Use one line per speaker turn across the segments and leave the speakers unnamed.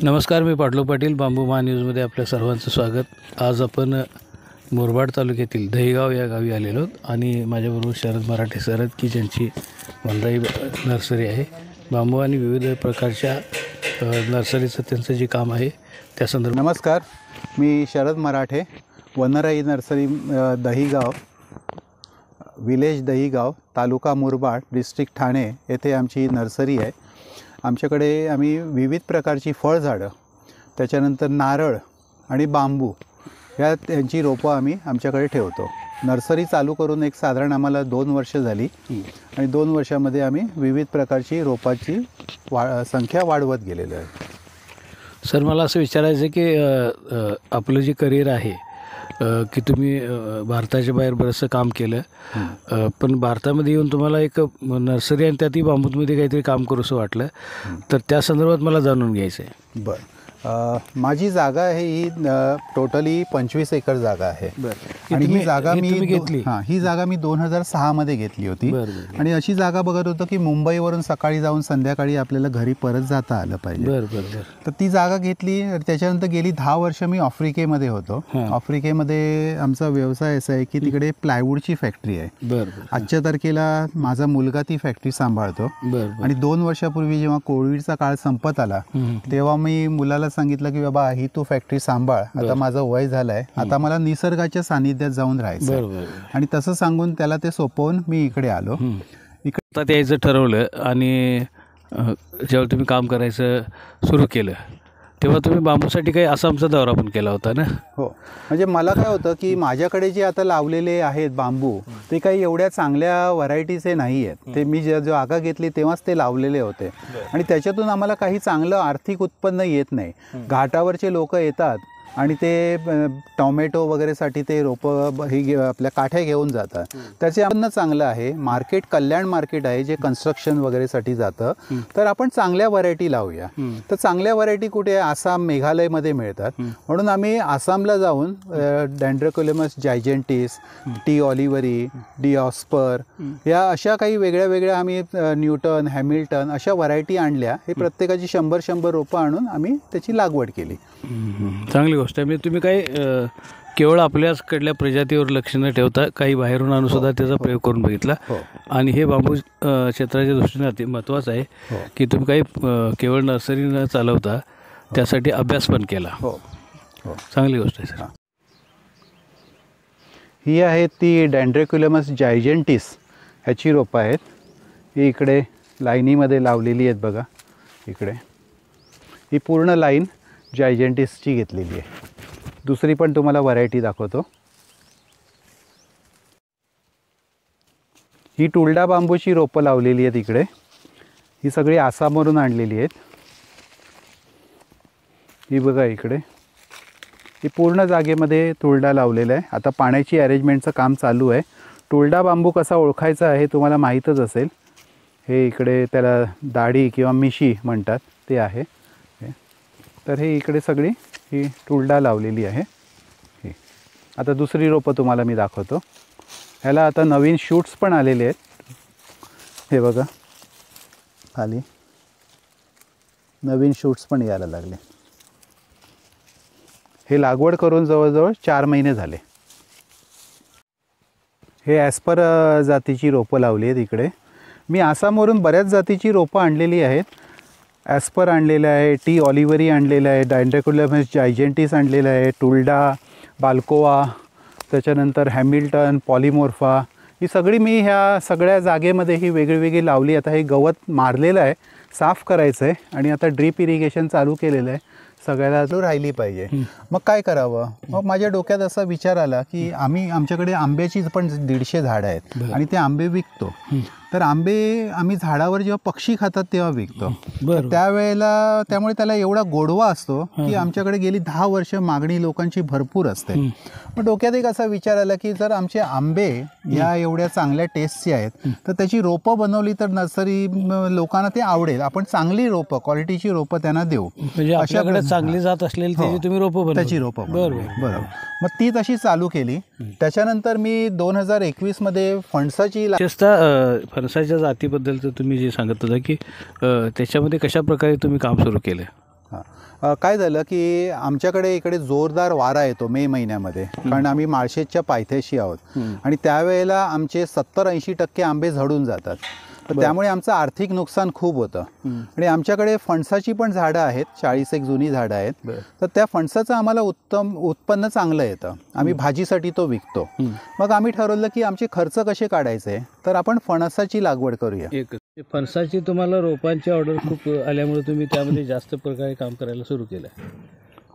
नमस्कार, मी पाटलो पाटील. बांबू महान्यूजमध्ये आपल्या सर्वांचं स्वागत. आज आपण मुरबाड तालुक्यातील दहीगाव या गावी आलेलो आहोत आणि माझ्याबरोबर शरद मराठे सर आहेत की ज्यांची वनराई नर्सरी आहे. बांबू आणि विविध प्रकारच्या नर्सरीचं त्यांचं जे काम आहे त्या संदर्भात.
नमस्कार, मी शरद मराठे, वनराई नर्सरी दहीगाव, विलेज दहीगाव, तालुका मुरबाड, डिस्ट्रिक्ट ठाणे येथे आमची नर्सरी आहे. आमच्याकडे आम्ही विविध प्रकारची फळझाडं, त्याच्यानंतर नारळ आणि बांबू ह्या त्यांची रोपं आम्ही आमच्याकडे ठेवतो. नर्सरी चालू करून एक साधारण आम्हाला 2 वर्ष झाली आणि 2 वर्षामध्ये आम्ही विविध प्रकारची रोपाची संख्या वाढवत गेलेलो आहे.
सर, मला असं विचारायचं आहे की आपलं जे करिअर आहे की तुम्ही भारताच्या बाहेर बरंचसं काम केलं, पण भारतामध्ये येऊन तुम्हाला एक नर्सरी आणि त्यातही बांबूमध्ये काहीतरी काम करूसं वाटलं, तर त्या संदर्भात मला जाणून घ्यायचं आहे.
बरं, माझी जागा आहे ही टोटली 25 एकर जागा आहे. आणि ही जागा मी घेतली. ही जागा मी 2006 मध्ये घेतली होती. आणि अशी जागा बघत होतो की मुंबईवरून सकाळी जाऊन संध्याकाळी आपल्याला घरी परत जाता आलं पाहिजे. तर ती जागा घेतली. त्याच्यानंतर गेली 10 वर्ष मी आफ्रिकेमध्ये होतो. आफ्रिकेमध्ये आमचा व्यवसाय असा आहे की तिकडे प्लायवूडची फॅक्टरी आहे. आजच्या तारखेला माझा मुलगा ती फॅक्टरी सांभाळतो. आणि 2 वर्षापूर्वी जेव्हा कोविडचा काळ संपत आला तेव्हा मी मुलाला सांगितलं की बाबा ही तू फॅक्टरी सांभाळ, आता माझं वय झालंय, आता मला निसर्गाच्या सानिध्यात जाऊन राहायचं. आणि तसं सांगून त्याला ते सोपवून मी इकडे आलो.
इकडे यायचं ठरवलं आणि जेव्हा तुम्ही काम करायचं सुरू केलं तेव्हा तुम्ही बांबूसाठी काही आसामचा दौरा पण केला होता ना?
हो, म्हणजे मला काय होतं की माझ्याकडे जे आता लावलेले आहेत बांबू ते काही एवढ्या चांगल्या व्हरायटीचे नाही आहेत. ते मी जागा घेतली तेव्हाच ते लावलेले होते आणि त्याच्यातून आम्हाला काही चांगलं आर्थिक उत्पन्न येत नाही. घाटावरचे लोक येतात आणि ते टोमॅटो वगैरेसाठी ते रोपं ही आपल्या काठ्या घेऊन जातात. त्याचे उत्पन्न चांगलं आहे. मार्केट कल्याण मार्केट आहे जे कन्स्ट्रक्शन वगैरेसाठी जातं. तर आपण चांगल्या व्हरायटी लावूया. तर चांगल्या व्हरायटी कुठे आसाम, मेघालयमध्ये मिळतात. म्हणून आम्ही आसामला जाऊन डेंड्रोक्युलेमस जायजेंटिस, टी ऑलिव्हरी, डी ऑस्पर या अशा काही वेगळ्या वेगळ्या आम्ही न्यूटन, हॅमिल्टन अशा व्हरायटी आणल्या. हे प्रत्येकाची 100-100 रोपं आणून आम्ही त्याची लागवड केली.
चांगली गोष्ट आहे. म्हणजे तुम्ही काही केवळ आपल्याचकडल्या प्रजातीवर लक्ष न ठेवता काही बाहेरून आणून सुद्धा त्याचा प्रयोग करून बघितला. आणि हे बांबू क्षेत्राच्या दृष्टीने अति महत्त्वाचं आहे की तुम्ही काही केवळ नर्सरी न चालवता त्यासाठी अभ्यास पण केला. चांगली गोष्ट आहे सर.
ही आहेत ती डेंड्रोक्युलेमस जायजेंटिस ह्याची रोपं आहेत. ही इकडे लाईनीमध्ये लावलेली आहेत बघा. इकडे ही पूर्ण लाईन जायजेंटिसची घेतलेली आहे. दुसरी पण तुम्हाला व्हरायटी दाखवतो. ही टुलडा बांबूची रोपं लावलेली आहेत इकडे. ही सगळी आसामवरून आणलेली आहेत. ही बघा इकडे, ही पूर्ण जागेमध्ये टुलडा लावलेला आहे. आता पाण्याची अरेंजमेंटचं काम चालू आहे. टुलडा बांबू कसा ओळखायचा आहे तुम्हाला माहीतच असेल. हे इकडे त्याला दाढी किंवा मिशी म्हणतात ते आहे. तर हे इकडे सगळी ही टुलडा लावलेली आहे. ही आता दुसरी रोपं तुम्हाला मी दाखवतो. ह्याला आता नवीन शूट्स पण आलेले आहेत. हे बघा खाली नवीन शूट्स पण यायला लागले. हे लागवड करून जवळजवळ 4 महिने झाले. हे ॲस्पर जातीची रोपं लावली आहेत इकडे. मी आसामवरून बऱ्याच जातीची रोपं आणलेली आहेत. ॲस्पर आणलेलं आहे, टी ऑलिव्हरी आणलेलं आहे, डेंड्रोक्युलेमस जायजेंटिस आणलेलं आहे, टुलडा, बाल्कोवा, त्याच्यानंतर हॅमिल्टन, पॉलिमोर्फा ही सगळी मी ह्या सगळ्या जागेमध्ये ही वेगळी लावली. आता हे गवत मारलेलं आहे, साफ करायचं आहे आणि आता ड्रीप इरिगेशन चालू केलेलं आहे. सगळ्याला तो राहिली पाहिजे. मग काय करावं? मग माझ्या डोक्यात असा विचार आला की आमच्याकडे आंब्याची पण 150 झाडं आहेत आणि ते आंबे विकतो. तर आंबे आम्ही झाडावर जेव्हा पक्षी खातात तेव्हा विकतो. त्यावेळेला त्यामुळे त्याला एवढा गोडवा असतो की आमच्याकडे गेली 10 वर्ष मागणी लोकांची भरपूर असते. मग डोक्यात एक असा विचार आला की जर आमचे आंबे या एवढ्या चांगल्या टेस्टचे आहेत तर त्याची रोपं बनवली तर नर्सरी लोकांना ते आवडेल. आपण चांगली रोपं, क्वालिटीची रोपं त्यांना देऊ.
अशाकडे चांगली जात असलेली त्याची तुम्ही रोपं
त्याची रोपं. बरोबर. मग ती तशी चालू केली. त्याच्यानंतर मी 2021 मध्ये फणसाची
फणसाच्या जातीबद्दल तर तुम्ही जे सांगत होता की त्याच्यामध्ये कशा प्रकारे तुम्ही काम सुरू केलं?
काय झालं की आमच्याकडे इकडे जोरदार वारा येतो मे महिन्यामध्ये, कारण आम्ही माळशेजच्या पायथ्याशी आहोत आणि त्यावेळेला आमचे 70-80% आंबे झडून जातात. तर त्यामुळे आमचं आर्थिक नुकसान खूप होतं. आणि आमच्याकडे फणसाची पण झाडं आहेत, 40 एक जुनी झाडं आहेत. तर त्या फणसाचं आम्हाला उत्पन्न चांगलं येतं. आम्ही भाजीसाठी तो विकतो. मग आम्ही ठरवलं की आमचे खर्च कसे काढायचे, तर आपण फणसाची लागवड करूया.
फणसाची तुम्हाला रोपांची ऑर्डर खूप आल्यामुळे तुम्ही त्यामध्ये जास्त प्रकारे काम करायला सुरू केलं.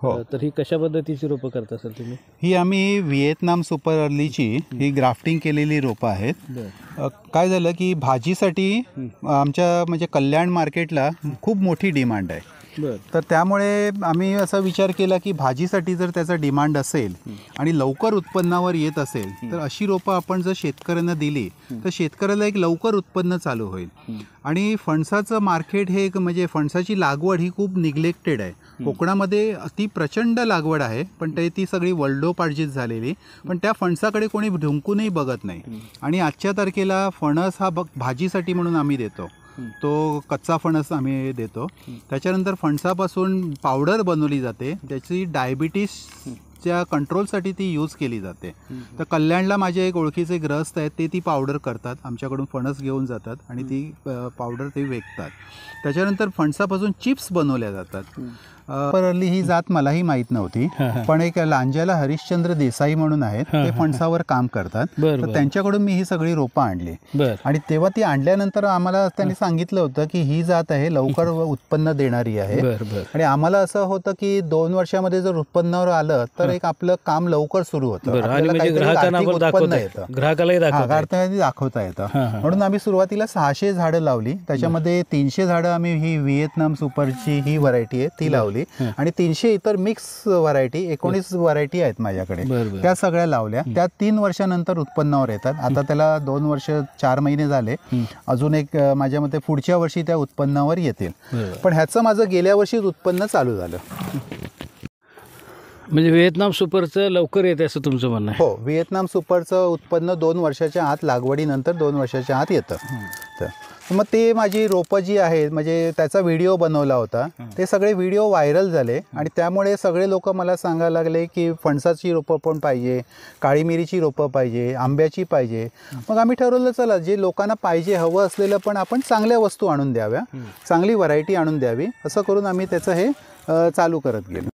हो.
तर ही कशा पद्धतीची रोपं करता सर तुम्ही?
ही आम्ही व्हिएतनाम सुपर अर्लीची ही ग्राफ्टिंग केलेली रोपं आहेत. काय झालं की भाजीसाठी आमच्या म्हणजे कल्याण मार्केटला खूप मोठी डिमांड आहे. तर त्यामुळे आम्ही असा विचार केला की भाजीसाठी जर त्याचा डिमांड असेल आणि लवकर उत्पन्नावर येत असेल तर अशी रोपं आपण जर शेतकऱ्यांना दिली तर शेतकऱ्याला एक लवकर उत्पन्न चालू होईल. आणि फणसाचं मार्केट हे म्हणजे फणसाची लागवड ही खूप निग्लेक्टेड आहे. कोकणामध्ये ती प्रचंड लागवड आहे, पण ती सगळी वल्डोपार्जित झालेली, पण त्या फणसाकडे कोणी ढुंकूनही बघत नाही. आणि आजच्या तारखेला फणस हा भाजीसाठी म्हणून आम्ही देतो, तो कच्चा फणस आम्ही देतो. त्याच्यानंतर फणसापासून पावडर बनवली जाते, त्याची डायबिटीसच्या कंट्रोलसाठी ती यूज केली जाते. तर कल्याणला माझे एक ओळखीचे ग्रस्त आहेत, ती पावडर करतात, आमच्याकडून फणस घेऊन जातात आणि ती पावडर ते विकतात. त्याच्यानंतर फणसापासून चिप्स बनवल्या जातात. परली ही जात मलाही माहीत नव्हती, पण एक लांजाला हरिश्चंद्र देसाई म्हणून आहेत, ते फणसावर काम करतात. तर त्यांच्याकडून मी ही सगळी रोपं आणली. आणि तेव्हा ती आणल्यानंतर आम्हाला त्यांनी सांगितलं होतं की ही जात आहे लवकर उत्पन्न देणारी आहे. आणि आम्हाला असं होतं की 2 वर्षामध्ये जर उत्पन्नावर आलं तर एक आपलं काम लवकर सुरू होतं,
ग्राहकालाही
दाखवता येतं. म्हणून आम्ही सुरुवातीला 600 झाडं लावली. त्याच्यामध्ये 300 झाडं आम्ही ही व्हिएतनाम सुपरची ही व्हरायटी आहे ती लावली आणि 300 इतर मिक्स व्हरायटी 19 व्हरायटी आहेत माझ्याकडे, त्या सगळ्या लावल्या. त्या 3 वर्षानंतर उत्पन्नावर येतात. आता त्याला 2 वर्ष 4 महिने झाले. अजून एक माझ्या मते पुढच्या वर्षी त्या उत्पन्नावर येतील. पण ह्याचं माझं गेल्या वर्षीच उत्पन्न चालू झालं.
म्हणजे व्हिएतनाम सुपरचं लवकर येते असं तुमचं म्हणणं आहे?
हो, व्हिएतनाम सुपरचं उत्पन्न 2 वर्षाच्या आत, लागवडीनंतर 2 वर्षाच्या आत येतं. तर मग ते माझी रोपं जी आहेत, म्हणजे त्याचा व्हिडिओ बनवला होता, ते सगळे व्हिडिओ व्हायरल झाले आणि त्यामुळे सगळे लोक मला सांगायला लागले की फणसाची रोपं पण पाहिजे, काळी मिरीची रोपं पाहिजे, आंब्याची पाहिजे. मग आम्ही ठरवलं चला जे लोकांना पाहिजे हवं असलेलं पण आपण चांगल्या वस्तू आणून द्याव्या, चांगली व्हरायटी आणून द्यावी, असं करून आम्ही त्याचं हे चालू करत गेलो.